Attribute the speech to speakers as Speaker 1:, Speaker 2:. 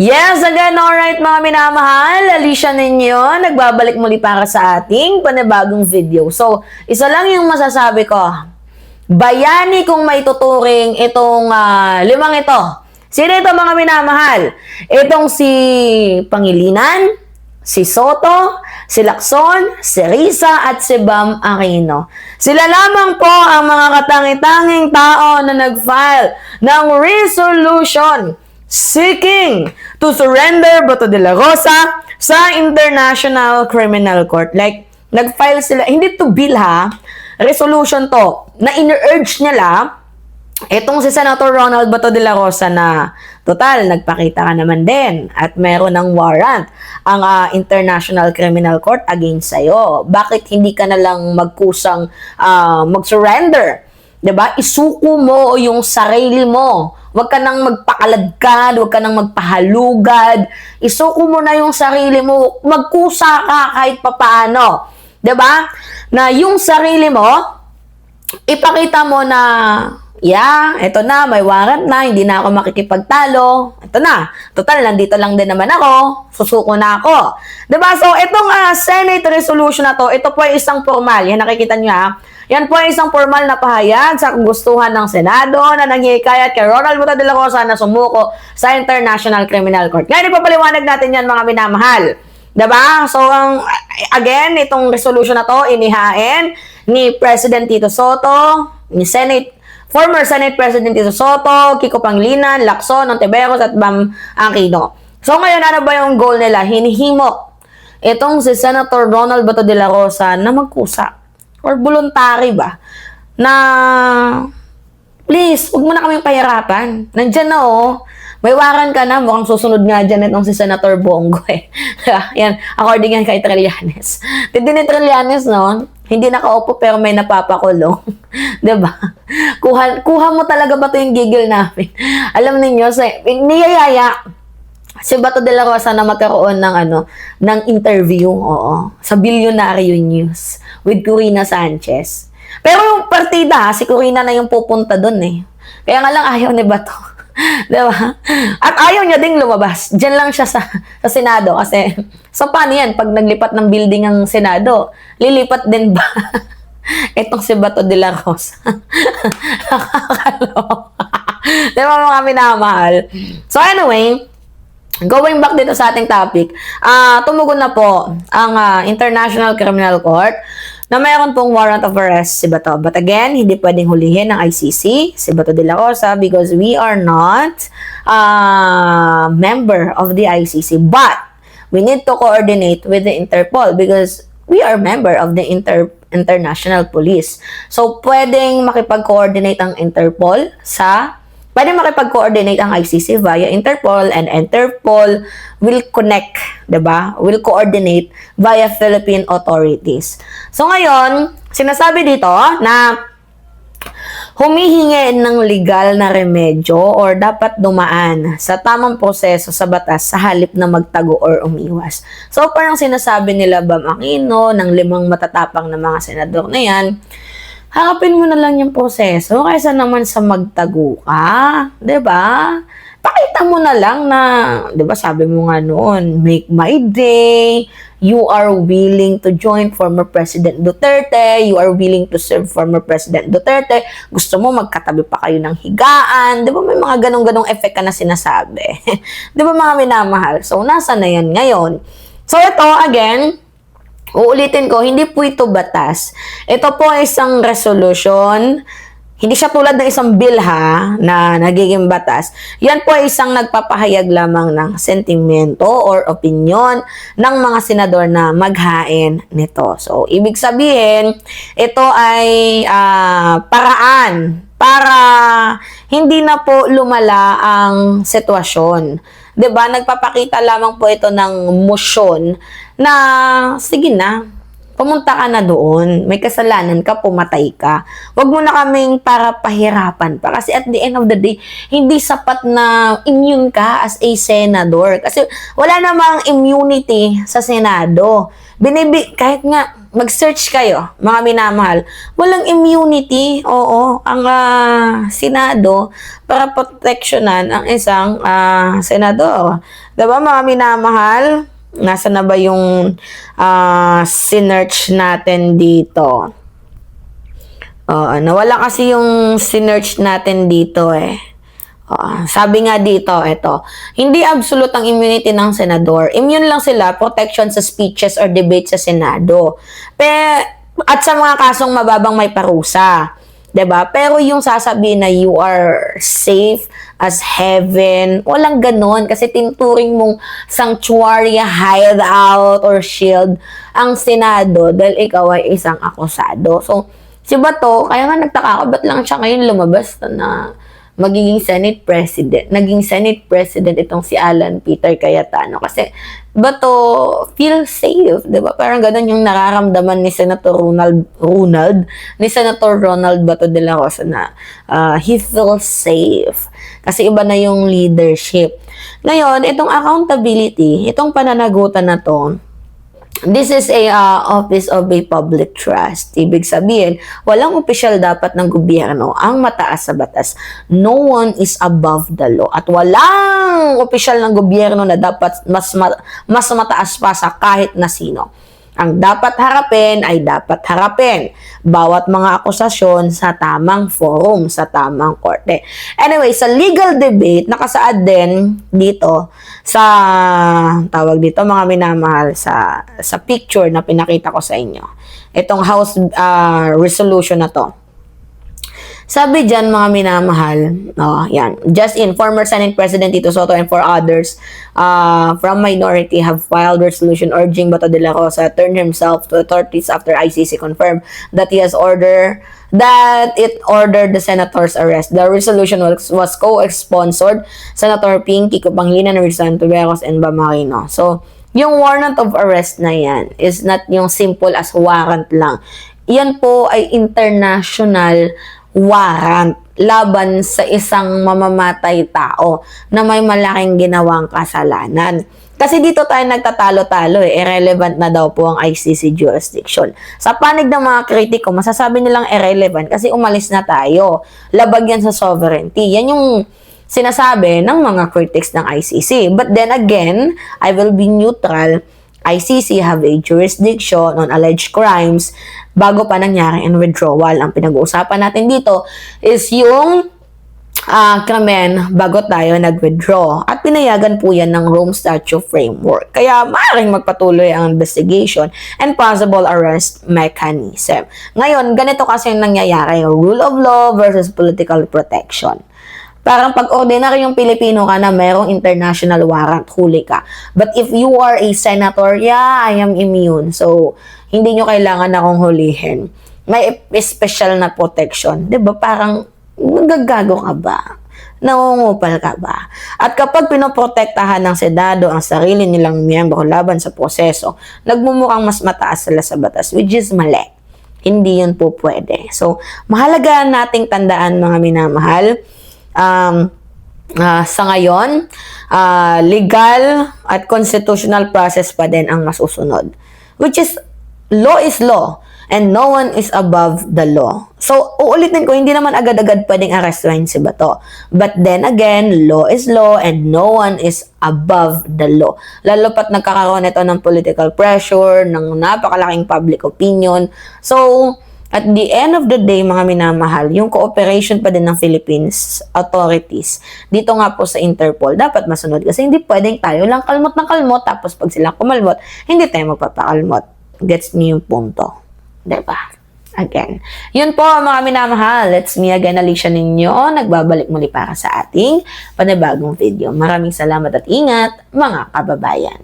Speaker 1: Yes, again, alright mga minamahal, Alicia ninyo, nagbabalik muli para sa ating panibagong video. So, isa lang yung masasabi ko, bayani kung may tuturing itong limang ito. Sino ito mga minamahal? Itong si Pangilinan, si Soto, si Lacson, si Risa at si Bam Aquino. Sila lamang po ang mga katangi-tanging tao na nag-file ng resolution seeking to surrender Bato de la Rosa sa International Criminal Court. Like, nag-file sila, hindi to bill ha, resolution to, na in-urge nila itong si Senator Ronald Bato de la Rosa na total, nagpakita ka naman din at meron ng warrant ang International Criminal Court against sa'yo. Bakit hindi ka na lang magkusang mag-surrender? Diba? Isuko mo yung sarili mo. Huwag ka nang magpakaladkad, huwag ka nang magpahalugad. Isuko mo na yung sarili mo. Magkusa ka kahit papaano. Diba? Na yung sarili mo, ipakita mo na, yeah, eto na, may warrant na, hindi na ako makikipagtalo. Eto na, total, nandito lang din naman ako, susuko na ako. Diba? So, itong Senate resolution na to, ito po ay isang formal. Yan, nakikita nyo ha. Yan po ay isang formal na pahayag sa kagustuhan ng Senado na nanghihikayat kay Ronald Bato de la Rosa na sumuko sa International Criminal Court. Ngayon, ipapaliwanag natin yan mga minamahal. Diba? So, again, itong resolution na to, inihain ni President Tito Soto, ni former Senate President Tito Soto, Kiko Pangilinan, Lacson, Ontiveros at Bam Aquino. So ngayon, ano ba yung goal nila? Hinihimok itong si Senator Ronald Bato de la Rosa na magkusa or voluntary ba? Na please, huwag mo na kaming pahirapan. Nandyan na may waran ka na, mukhang susunod nga dyan itong si Senator Bongo eh. Yan, according yan kay Trillanes. Hindi ni Trillanes, no? Hindi nakaupo pero may napapakulong. Diba? Kuha mo talaga ba ito yung gigil namin? Alam niyo niyayaya si Bato de la Rosa na magkaroon ng interview, sa Billionaire News with Corina Sanchez. Pero yung partida, si Corina na yung pupunta doon eh. Kaya nga lang ayaw ni Bato. Diba? At ayaw niya ding lumabas. Diyan lang siya sa Senado kasi so paano yan? Pag naglipat ng building ang Senado, lilipat din ba itong si Bato de la Rosa? Nakakaloka. Diba mga minamahal? So anyway, going back dito sa ating topic, tumugon na po ang International Criminal Court na mayroon pong warrant of arrest si Bato. But again, hindi pwedeng hulihin ng ICC si Bato de la Rosa because we are not member of the ICC. But we need to coordinate with the Interpol because we are member of the International Police. So, pwedeng makipag-coordinate ang Interpol pwede makipag-coordinate ang ICC via Interpol and Interpol will connect, diba? Will coordinate via Philippine authorities. So ngayon, sinasabi dito na humihingi ng legal na remedyo or dapat dumaan sa tamang proseso sa batas sa halip na magtago or umiwas. So parang sinasabi nila Bam Aquino ng 5 matatapang na mga senador na yan, harapin mo na lang yung proseso kaysa naman sa magtago ka. Diba? Pakita mo na lang na, diba sabi mo nga noon, make my day, you are willing to join former President Duterte, you are willing to serve former President Duterte, gusto mo magkatabi pa kayo ng higaan, diba may mga ganong-ganong effect ka na sinasabi. Diba mga minamahal? So, nasa na yan ngayon? So, ito, again, uulitin ko, hindi po ito batas. Ito po ay isang resolution. Hindi siya tulad ng isang bill na nagiging batas. Yan po ay isang nagpapahayag lamang ng sentimento or opinion ng mga senador na maghain nito. So, ibig sabihin, ito ay paraan para hindi na po lumala ang sitwasyon. 'Di ba? Nagpapakita lamang po ito ng motion na sige na, pumunta ka na doon, may kasalanan ka, pumatay ka. Huwag mo na kaming para pahirapan pa. Kasi at the end of the day, hindi sapat na immune ka as a senador. Kasi wala namang immunity sa Senado. Kahit nga, mag-search kayo, mga minamahal. Walang immunity, oo, ang Senado para proteksyonan ang isang senador. Diba, mga minamahal? Nasa na ba yung sinearch natin dito? Nawala kasi yung sinearch natin dito eh. Sabi nga dito, ito, hindi absolute ang immunity ng senador. Immune lang sila, protection sa speeches or debate sa Senado. At sa mga kasong mababang may parusa. 'Di ba? Pero yung sasabihin na you are safe as heaven, walang ganon. Kasi tinuturing mong sanctuary, hideout, or shield ang Senado dahil ikaw ay isang akusado. So, si Bato, kaya nga nagtaka ako, ba't lang siya ngayon lumabas na magiging Senate President. Naging Senate President itong si Alan Peter Cayetano. Kasi, Bato, feel safe, di ba? Parang ganun yung nararamdaman ni Senator Senator Ronald Bato de la Rosa na he feels safe. Kasi iba na yung leadership. Ngayon, itong accountability, itong pananagutan na to, this is a office of a public trust. Ibig sabihin, walang opisyal dapat ng gobyerno ang mataas sa batas. No one is above the law. At walang opisyal ng gobyerno na dapat mas mataas pa sa kahit na sino. Ang dapat harapin ay dapat harapin. Bawat mga akusasyon sa tamang forum, sa tamang korte. Anyway, sa legal debate, nakasaad din dito sa, tawag dito mga minamahal, sa picture na pinakita ko sa inyo. Itong House resolution na to. Sabi dyan, mga minamahal, yan. Just in, former Senate President Tito Soto and 4 others from minority have filed resolution urging Bato de la Rosa turn himself to authorities after ICC confirmed that it ordered the senator's arrest. The resolution was co-sponsored Senator Ping, Kiko Pangilinan, Rizal Tuberos, and Bamarino. So, yung warrant of arrest na yan is not yung simple as warrant lang. Yan po ay international warrant laban sa isang mamamatay tao na may malaking ginawang kasalanan. Kasi dito tayo nagtatalo-talo irrelevant na daw po ang ICC jurisdiction. Sa panig ng mga kritiko, masasabi nilang irrelevant kasi umalis na tayo. Labag yan sa sovereignty. Yan yung sinasabi ng mga critics ng ICC. But then again, I will be neutral. ICC have a jurisdiction on alleged crimes bago pa nangyari ang withdrawal. Ang pinag-uusapan natin dito is yung krimen bago tayo nag-withdraw. At pinayagan po yan ng Rome Statute Framework. Kaya maaaring magpatuloy ang investigation and possible arrest mechanism. Ngayon, ganito kasi yung nangyayari, rule of law versus political protection. Parang pag ordinary yung Pilipino ka na merong international warrant, huli ka. But if you are a senator, yeah, I am immune. So, hindi nyo kailangan akong hulihin. May special na protection. Diba? Parang, nagagago ka ba? Nangungupal ka ba? At kapag pinoprotektahan ng Senado ang sarili nilang miyembro laban sa proseso, nagmumukhang mas mataas sila sa batas, which is mali. Hindi yun po pwede. So, mahalaga nating tandaan, mga minamahal, sa ngayon, legal at constitutional process pa din ang masusunod. Which is, law is law and no one is above the law. So, uulitin ko, hindi naman agad-agad pwedeng arrestuhin si Bato. But then again, law is law and no one is above the law. Lalo pat nagkakaroon ito ng political pressure, ng napakalaking public opinion. So, at the end of the day, mga minamahal, yung cooperation pa din ng Philippines authorities, dito nga po sa Interpol, dapat masunod. Kasi hindi pwedeng tayo lang kalmot ng kalmot, tapos pag sila kumalmot, hindi tayo magpapakalmot. Gets niyo yung punto. Diba? Again. Yun po, mga minamahal. It's me again, Alicia ninyo. Nagbabalik muli para sa ating panibagong video. Maraming salamat at ingat, mga kababayan.